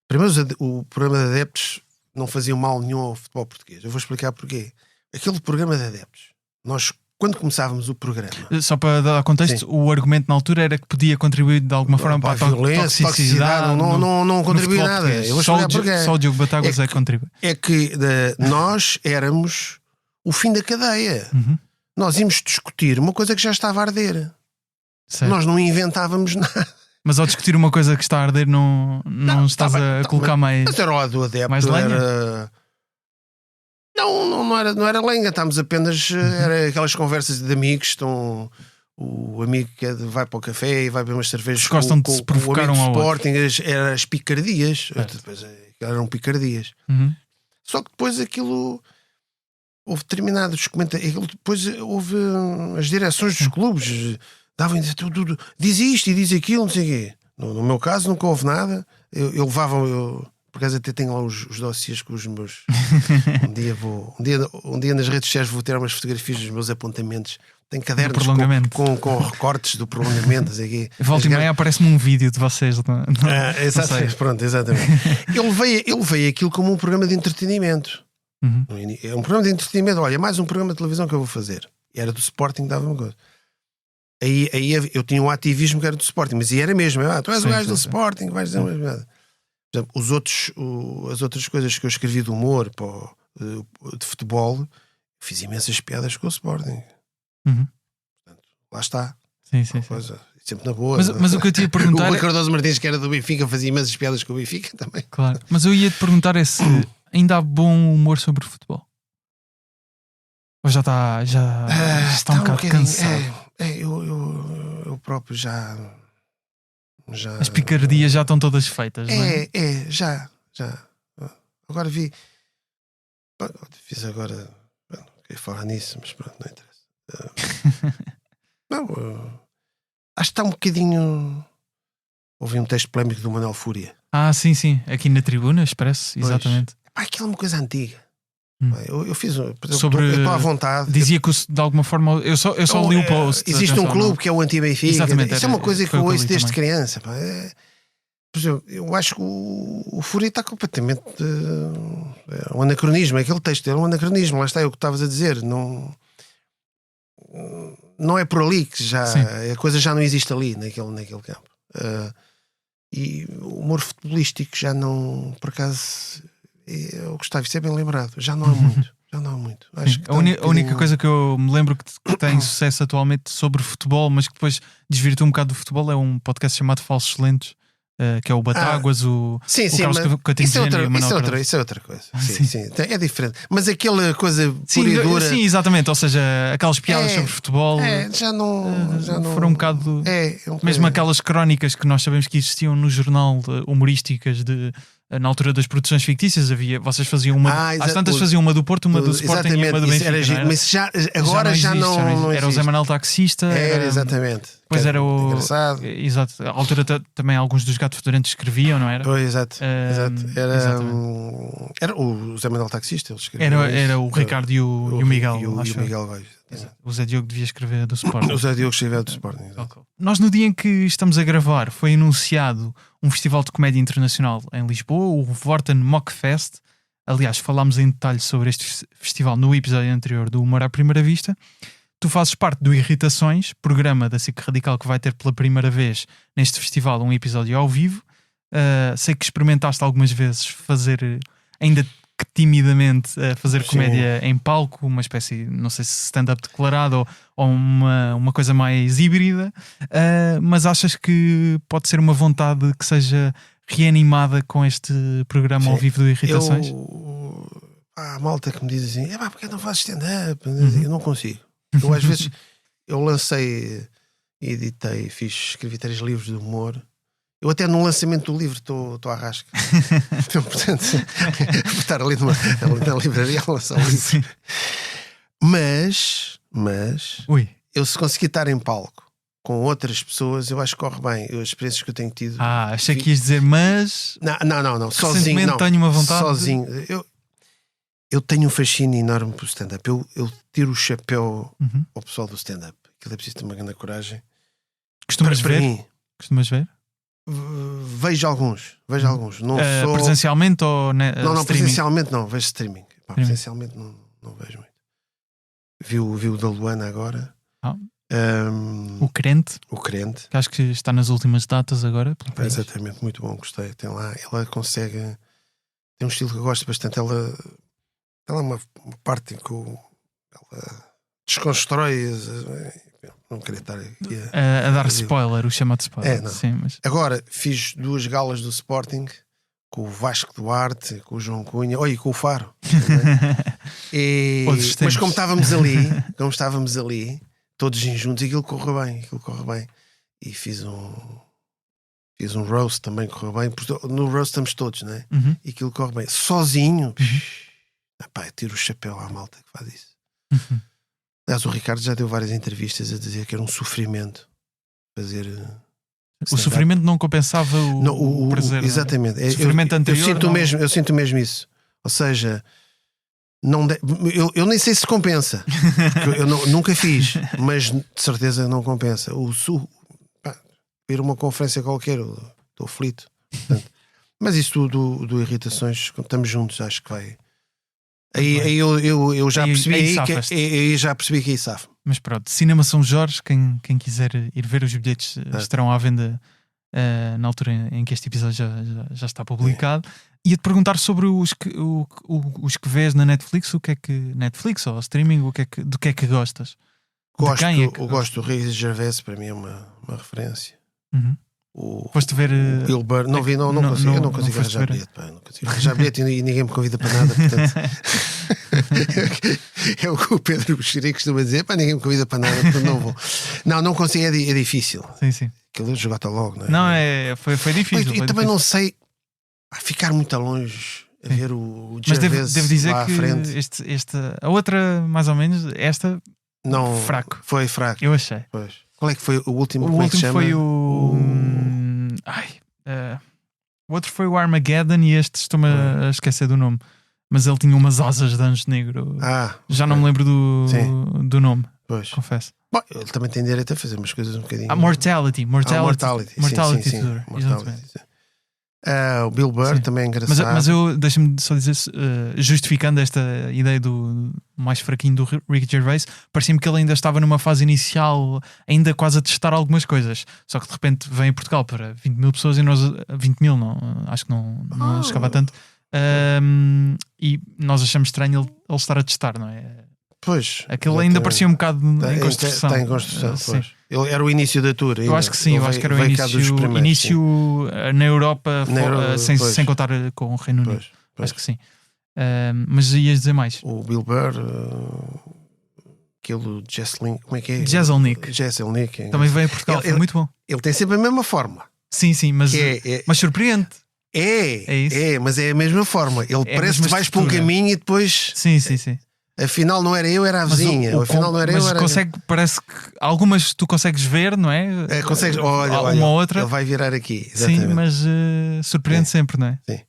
Primeiro, o programa de adeptos não fazia mal nenhum ao futebol português. Eu vou explicar porquê. Aquele programa de adeptos, nós, quando começávamos o programa... Só para dar contexto, o argumento na altura era que podia contribuir de alguma forma para a toxicidade. Não contribui nada. Eu vou explicar porquê. Só o Diogo Batáguas é que contribui. É que nós éramos o fim da cadeia. Nós íamos discutir uma coisa que já estava a arder. Certo. Nós não inventávamos nada. Mas ao discutir uma coisa que está a arder, não estás a colocar mais. Mas era o lado do adepto. Mais lenha? Não era lenha, estávamos apenas. Era aquelas conversas de amigos. Estão. O amigo que vai para o café e vai beber umas cervejas gostam de se provocar o amigo um ao do Sporting, eram as picardias. Depois, eram picardias. Só que depois aquilo. Houve determinados comentários. Depois houve as direções dos clubes davam tudo. Diz isto e diz aquilo, não sei o quê. No meu caso nunca houve nada. Eu levava. Por acaso até tenho lá os dossiês com os meus. Um dia nas redes sociais vou ter umas fotografias dos meus apontamentos. Tenho cadernos com recortes do prolongamento. Volta e meia aparece-me um vídeo de vocês. Exatamente. Ele veio aquilo como um programa de entretenimento. É um programa de entretenimento. Olha, mais um programa de televisão que eu vou fazer. Era do Sporting, dava uma coisa. Aí eu tinha um ativismo que era do Sporting, mas era mesmo. Tu és o gajo do Sporting, vais dizer mais nada. As outras coisas que eu escrevi de humor, de futebol, fiz imensas piadas com o Sporting. Portanto, lá está. Sim. Coisa, sempre na boa. Mas o que eu te ia perguntar. O Cardoso Martins, que era do Benfica, fazia imensas piadas com o Benfica também. Claro. Mas eu ia te perguntar se ainda há bom humor sobre futebol. Ou já está um bocado cansado? Eu próprio já. As picardias já estão todas feitas, não é? Já. Agora fiz agora. Não queria falar nisso, mas pronto, não interessa. Acho que está um bocadinho. Houve um texto polémico do Manuel Fúria. Sim, aqui na tribuna, expresso, exatamente. Aquilo é uma coisa antiga. Eu fiz. Sobre. Eu estou à vontade. Dizia que de alguma forma. Eu só li o post. Existe um clube que é o anti-Benfica. Exatamente. Isso é uma coisa que eu ouço desde criança. Por exemplo, eu acho que o Fúria está completamente. É um anacronismo. Aquele texto é um anacronismo. Lá está, é o que estavas a dizer. Não é por ali que já. A coisa já não existe ali, naquele campo. E o humor futebolístico já não. Por acaso. Eu gostava, isso é bem lembrado. Já não há muito. Acho que a única coisa que eu me lembro que tem sucesso atualmente sobre futebol, mas que depois desvirtua um bocado do futebol, é um podcast chamado Falsos Lentos, que é o Batáguas, o Carlos Coutinho e o Manuel. Isso é outra coisa. Sim. É diferente. Mas aquela coisa pura e dura. Sim, exatamente. Ou seja, aquelas piadas sobre futebol já não foram um bocado. Mesmo aquelas crónicas que nós sabemos que existiam no jornal humorísticas na altura das produções fictícias, vocês faziam uma. Às tantas faziam uma do Porto, uma do Sporting e uma do Benfica. Mas agora já não era o Zé Manuel Taxista. Era exatamente. Depois era o. Engraçado. Exato. À altura também alguns dos Gatos Fedorentos escreviam, não era? Exato. Era o Zé Manuel Taxista. Ele era o Ricardo e o Miguel. E o Miguel Góis. O Zé Diogo devia escrever do Sporting. O Zé Diogo escreveu do Sporting. Nós, no dia em que estamos a gravar, foi anunciado um festival de comédia internacional em Lisboa, o Vorten Mock Fest. Aliás, falámos em detalhe sobre este festival no episódio anterior do Humor à Primeira Vista. Tu fazes parte do Irritações, programa da SIC Radical que vai ter pela primeira vez neste festival um episódio ao vivo. Sei que experimentaste algumas vezes fazer, ainda que timidamente, fazer comédia em palco, uma espécie, não sei se stand-up declarado ou uma coisa mais híbrida, mas achas que pode ser uma vontade que seja reanimada com este programa ao vivo do Irritações? Há malta que me diz assim, porque não fazes stand-up? Eu não consigo. Eu às vezes lancei, editei, escrevi 3 livros de humor. Eu até no lançamento do livro estou à rasca. Então, portanto, vou estar ali na livraria a lançar o livro. Mas eu se conseguir estar em palco com outras pessoas, eu acho que corre bem. As experiências que eu tenho tido. Achei que ias dizer, mas não. Sozinho não. Tenho uma vontade. Sozinho. Eu tenho um fascínio enorme pelo stand-up. Eu tiro o chapéu ao pessoal do stand-up. Aquilo é preciso ter uma grande coragem. Costumas ver? Costumas ver? Vejo alguns. Não sou... Presencialmente ou não, presencialmente não, vejo streaming. Presencialmente não vejo muito. Vi o da Luana agora. O Crente. Que acho que está nas últimas datas agora. Exatamente, muito bom, gostei. Tem lá, ela consegue. Tem um estilo que eu gosto bastante. Ela tem lá uma parte em que ela desconstrói Não queria estar aqui a dar spoiler, o chamado spoiler. Não. Sim, mas... Agora, fiz 2 galas do Sporting com o Vasco Duarte, com o João Cunha, e com o Faro. Mas como estávamos ali, todos juntos, aquilo correu bem. E fiz um roast também, correu bem. No roast estamos todos, né? E aquilo corre bem. Sozinho, eu tiro o chapéu à malta que faz isso. Aliás, o Ricardo já deu várias entrevistas a dizer que era um sofrimento fazer. O sofrimento não compensava o prazer. Exatamente. O sofrimento anterior. Eu sinto mesmo isso. Ou seja, eu nem sei se compensa. Eu nunca fiz, mas de certeza não compensa. Ir uma conferência qualquer, estou aflito. Portanto, mas isso do Irritações, estamos juntos, acho que vai. Aí eu já percebi já percebi que aí safo. Mas pronto, Cinema São Jorge, quem quiser ir ver, os bilhetes estarão à venda na altura em que este episódio já está publicado. Ia-te perguntar sobre os que vês na Netflix, o que é que Netflix ou streaming, do que é que gostas? Gosto do Ricky Gervais, para mim é uma referência. Foste ver Bill Burr, não vi, eu não consigo arranjar bilhete, não consigo arranjar bilhete e ninguém me convida para nada, portanto é o que o Pedro Buxeri costuma dizer, ninguém me convida para nada, portanto não vou. Não consigo, é difícil. Sim. Aquilo jogou-te logo, não é? Não, foi difícil. E também não sei ficar muito longe a ver o Gervais. Mas devo dizer lá que à frente. a outra, mais ou menos, esta não, fraco. Foi fraco. Eu achei. Pois. Qual é que foi o último? O último foi o outro foi o Armageddon e este estou-me a esquecer do nome. Mas ele tinha umas asas de anjo negro. Já não me lembro do nome. Pois. Confesso. Bom, ele também tem direito a fazer umas coisas um bocadinho. Mortality. Sim. O Bill Burr também é engraçado. Mas deixa-me só dizer, justificando esta ideia do mais fraquinho do Ricky Gervais, parecia-me que ele ainda estava numa fase inicial, ainda quase a testar algumas coisas. Só que de repente vem a Portugal para 20 mil pessoas e nós 20 mil, não, acho que não chegava a tanto. E nós achamos estranho ele estar a testar, não é? Pois. Aquele ainda parecia um bocado em construção. Está em construção, pois. Ele era o início da tour. Eu acho que sim, eu acho que era o início na Europa, sem contar com o Reino Unido. Acho que sim. Mas ias dizer mais? O Bill Burr, aquele Jesselnik, como é que é? Jesselnik. Também veio a Portugal, foi muito bom. Ele tem sempre a mesma forma. Sim, mas surpreende. Mas é a mesma forma. Ele parece que vais para um caminho e depois. Sim. Afinal não era eu, era a vizinha. Afinal não era eu, era. Parece que algumas tu consegues ver, não é? Consegues, olha, uma ou outra. Ele vai virar aqui. Exatamente. Sim, mas surpreende sempre, não é? Sim.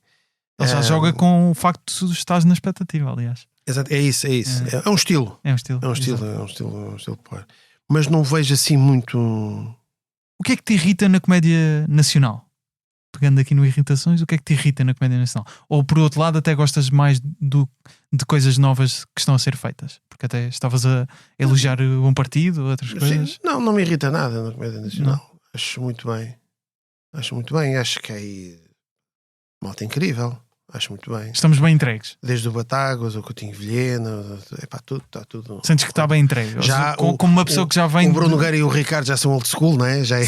Ele já joga com o facto de tu estás na expectativa, aliás. Exato, é isso. É um estilo. É um estilo power. Mas não vejo assim muito. O que é que te irrita na comédia nacional? Pegando aqui no Irritações, o que é que te irrita na comédia nacional? Ou por outro lado, até gostas mais de coisas novas que estão a ser feitas? Porque até estavas a elogiar o Bom Partido ou outras coisas. Sim, não me irrita nada na comédia nacional. Não. Acho muito bem. Acho que é aí malta incrível. Acho muito bem. Estamos bem entregues. Desde o Batagas, o Coutinho Vilhena, está tudo. Sentes que está bem entregue? Como uma pessoa que já vem. O Bruno Nogueira e o Ricardo já são old school, não é? Já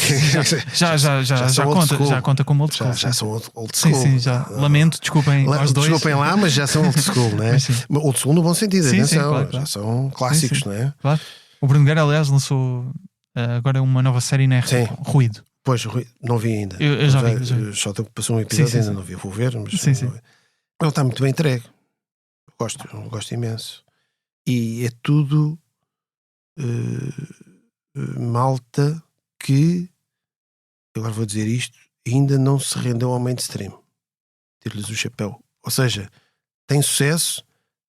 conta como old school. Já são old school. Sim, já. Lamento, desculpem aos dois. Desculpem lá, mas já são old school, não é? Old school no bom sentido, atenção. Claro. Já são clássicos, não é? Claro. O Bruno Nogueira, aliás, lançou agora uma nova série na RTP, Ruído. Pois, não vi ainda. Eu já vi. Só passou um episódio, ainda não vi. Vou ver, mas. Ele está muito bem entregue. Gosto imenso. E é tudo malta que, agora vou dizer isto, ainda não se rendeu ao mainstream. Tiro-lhes o chapéu. Ou seja, tem sucesso,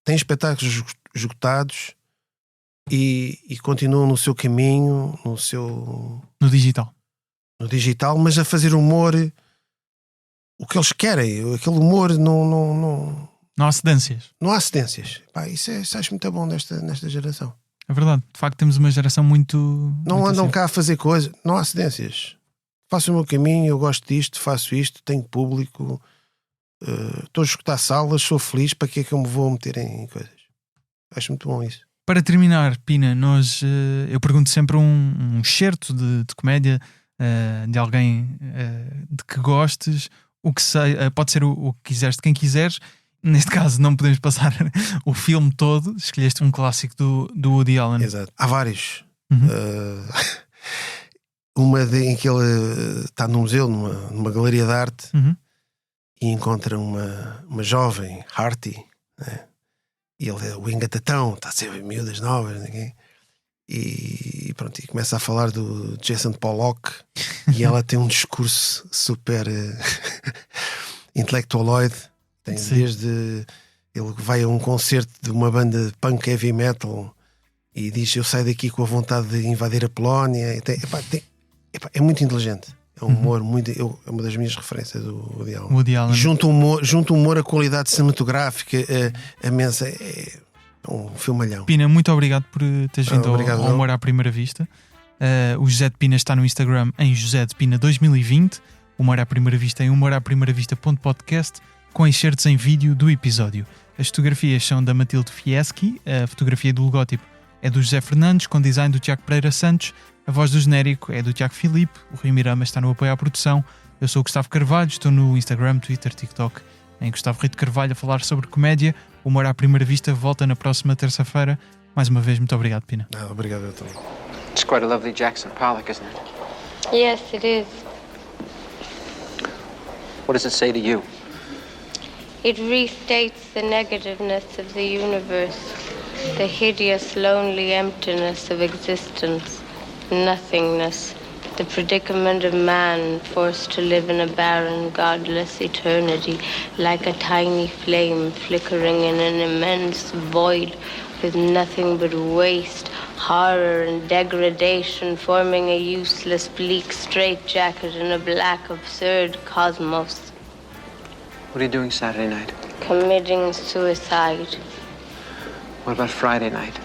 tem espetáculos esgotados e continuam no seu caminho, no digital, mas a fazer humor. O que eles querem, aquele humor não há cedências. Não há cedências. Isso acho muito bom nesta geração. É verdade, de facto temos uma geração muito. Não andam cá a fazer coisas, não há cedências. Faço o meu caminho, eu gosto disto, faço isto, tenho público, estou a escutar salas, sou feliz, para que é que eu me vou meter em coisas? Acho muito bom isso. Para terminar, Pina, eu pergunto sempre um excerto de comédia de alguém de que gostes, o que sei, pode ser o que quiseres, de quem quiseres. Neste caso não podemos passar o filme todo, escolheste um clássico do Woody Allen. Exato. Há vários. Uma em que ele está num museu, numa galeria de arte, e encontra uma jovem, Harty, né? E ele é o engatatão, está sempre miúdas novas, ninguém. E pronto, e começa a falar do Jason Pollock, e ela tem um discurso super intelectualoide. Tem desde ele vai a um concerto de uma banda de punk heavy metal e diz: eu saio daqui com a vontade de invadir a Polónia. E é muito inteligente, é um humor muito, é uma das minhas referências do Woody Allen. E junto o humor a qualidade cinematográfica, a mensa, é um filmalhão. Pina, muito obrigado por teres vindo ao Humor à Primeira Vista. O José de Pina está no Instagram em José de Pina 2020, Humor à Primeira Vista em humoraprimeiravista.podcast, com excertos em vídeo do episódio. As fotografias são da Matilde Fieschi, a fotografia do logótipo é do José Fernandes, com design do Tiago Pereira Santos, a voz do genérico é do Tiago Filipe, o Rui Mirama está no apoio à produção. Eu sou o Gustavo Carvalho, estou no Instagram, Twitter, TikTok em Gustavo Rito Carvalho a falar sobre comédia. O Humor à Primeira Vista volta na próxima terça-feira. Mais uma vez, muito obrigado, Pina. Obrigado, eu também. It's quite a lovely Jackson Pollock, isn't it? Yes, it is. What does it say to you? It restates the negativeness of the universe, the hideous, lonely emptiness of existence, nothingness, the predicament of man forced to live in a barren, godless eternity, like a tiny flame flickering in an immense void with nothing but waste, horror and degradation, forming a useless, bleak straitjacket in a black, absurd cosmos. What are you doing Saturday night? Committing suicide. What about Friday night?